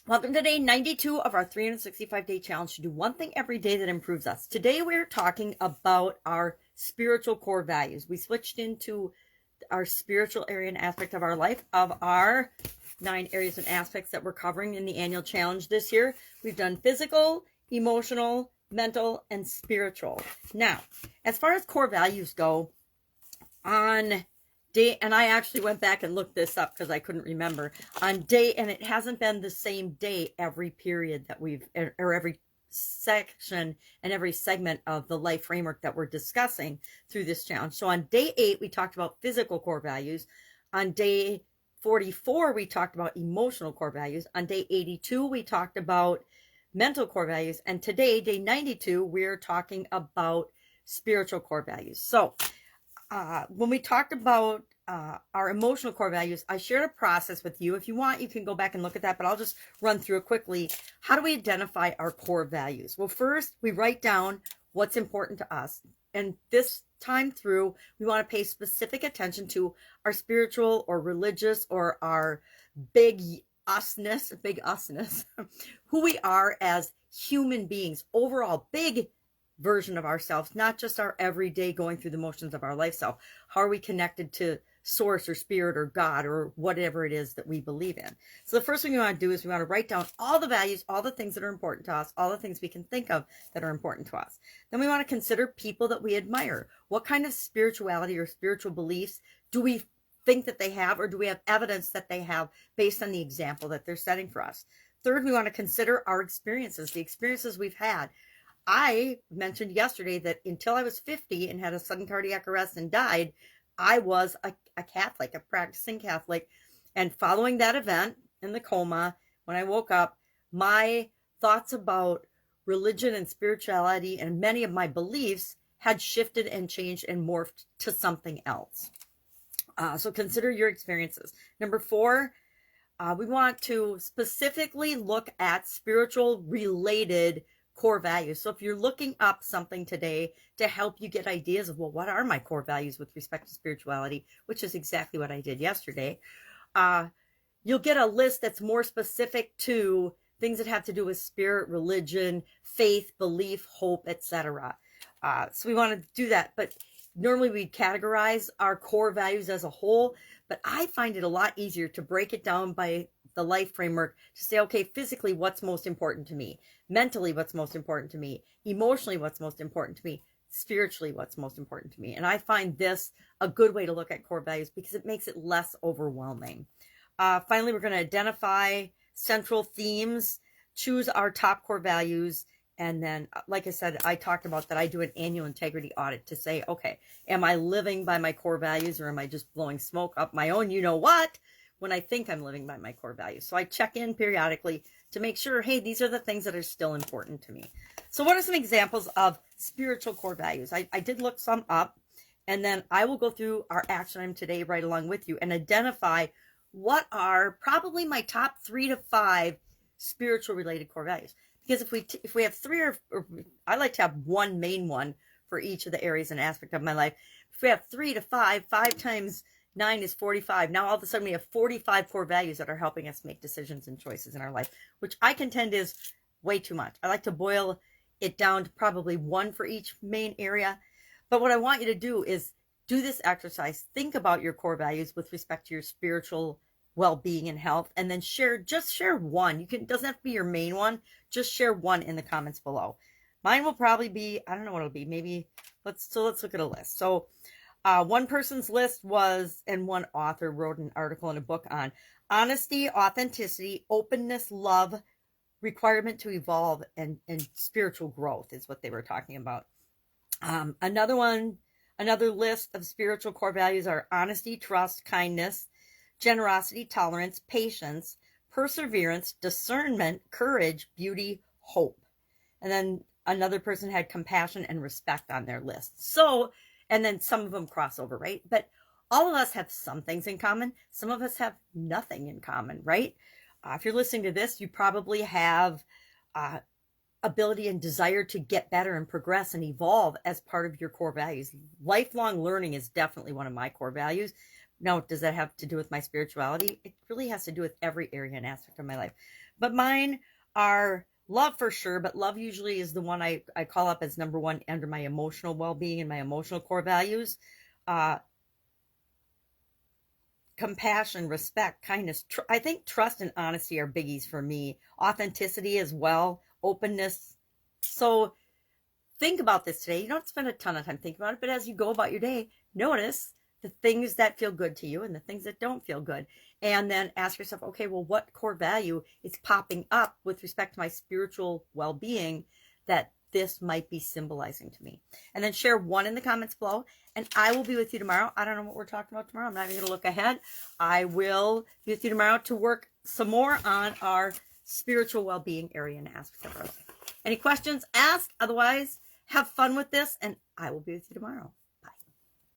Welcome to day 92 of our 365-day challenge to do one thing every day that improves us. Today we're talking about our spiritual core values. We switched into our spiritual area and aspect of our life of our 9 areas and aspects that we're covering in the annual challenge this year. We've done physical, emotional, mental, and spiritual. Now, as far as core values go, on day, and I actually went back and looked this up because I couldn't remember, on day, and it hasn't been the same day every period that we've, or every section and every segment of the life framework that we're discussing through this challenge. So on day 8, we talked about physical core values. On day 44, we talked about emotional core values. On day 82, we talked about mental core values. And today, day 92, we're talking about spiritual core values. So when we talked about our emotional core values, I shared a process with you. If you want, you can go back and look at that, but I'll just run through it quickly. How do we identify our core values? Well, first, we write down what's important to us. And this time through, we want to pay specific attention to our spiritual or religious or our big usness, who we are as human beings, overall big version of ourselves, not just our everyday going through the motions of our life self. How are we connected to source or spirit or God or whatever it is that we believe in? So the first thing we want to do is we want to write down all the values, all the things that are important to us, all the things we can think of that are important to us. Then we want to consider people that we admire. What kind of spirituality or spiritual beliefs do we think that they have, or do we have evidence that they have based on the example that they're setting for us? Third, we want to consider our experiences, the experiences we've had. I mentioned yesterday that until I was 50 and had a sudden cardiac arrest and died, I was a Catholic, a practicing Catholic. And following that event in the coma, when I woke up, my thoughts about religion and spirituality and many of my beliefs had shifted and changed and morphed to something else. So consider your experiences. Number 4, we want to specifically look at spiritual related core values. So if you're looking up something today to help you get ideas of, well, what are my core values with respect to spirituality, which is exactly what I did yesterday, you'll get a list that's more specific to things that have to do with spirit, religion, faith, belief, hope, etc. So we want to do that. But normally we categorize our core values as a whole, but I find it a lot easier to break it down by the life framework to say, okay, physically, what's most important to me? Mentally, what's most important to me? Emotionally, what's most important to me? Spiritually, what's most important to me? And I find this a good way to look at core values because it makes it less overwhelming. Finally, we're going to identify central themes, choose our top core values, and then, like I said, I talked about that I do an annual integrity audit to say, okay, am I living by my core values, or am I just blowing smoke up my own you-know-what when I think I'm living by my core values? So I check in periodically to make sure, hey, these are the things that are still important to me. So what are some examples of spiritual core values? I did look some up, and then I will go through our action item today right along with you and identify what are probably my top 3 to 5 spiritual related core values. Because if we have 3 or I like to have one main one for each of the areas and aspect of my life. If we have 3 to 5, 5 times 9 is 45. Now all of a sudden we have 45 core values that are helping us make decisions and choices in our life, which I contend is way too much. I like to boil it down to probably 1 for each main area. But what I want you to do is do this exercise. Think about your core values with respect to your spiritual well-being and health, and then just share one. It doesn't have to be your main one. Just share one in the comments below. Mine will probably be, I don't know what it'll be. Maybe let's look at a list. So one person's list was, and one author wrote an article in a book on honesty, authenticity, openness, love, requirement to evolve, and spiritual growth is what they were talking about. Another list of spiritual core values are honesty, trust, kindness, generosity, tolerance, patience, perseverance, discernment, courage, beauty, hope. And then another person had compassion and respect on their list. So, and then some of them cross over, right? But all of us have some things in common. Some of us have nothing in common, right? If you're listening to this, you probably have ability and desire to get better and progress and evolve as part of your core values. Lifelong learning is definitely one of my core values. Now, does that have to do with my spirituality? It really has to do with every area and aspect of my life. But mine are love for sure, but love usually is the one I call up as number one under my emotional well-being and my emotional core values. Compassion, respect, kindness. I think trust and honesty are biggies for me. Authenticity as well, openness. So think about this today. You don't spend a ton of time thinking about it, but as you go about your day, notice the things that feel good to you and the things that don't feel good. And then ask yourself, okay, well, what core value is popping up with respect to my spiritual well-being that this might be symbolizing to me? And then share one in the comments below, and I will be with you tomorrow. I don't know what we're talking about tomorrow. I'm not even going to look ahead. I will be with you tomorrow to work some more on our spiritual well-being area and aspects of our life. Any questions? Ask. Otherwise, have fun with this, and I will be with you tomorrow.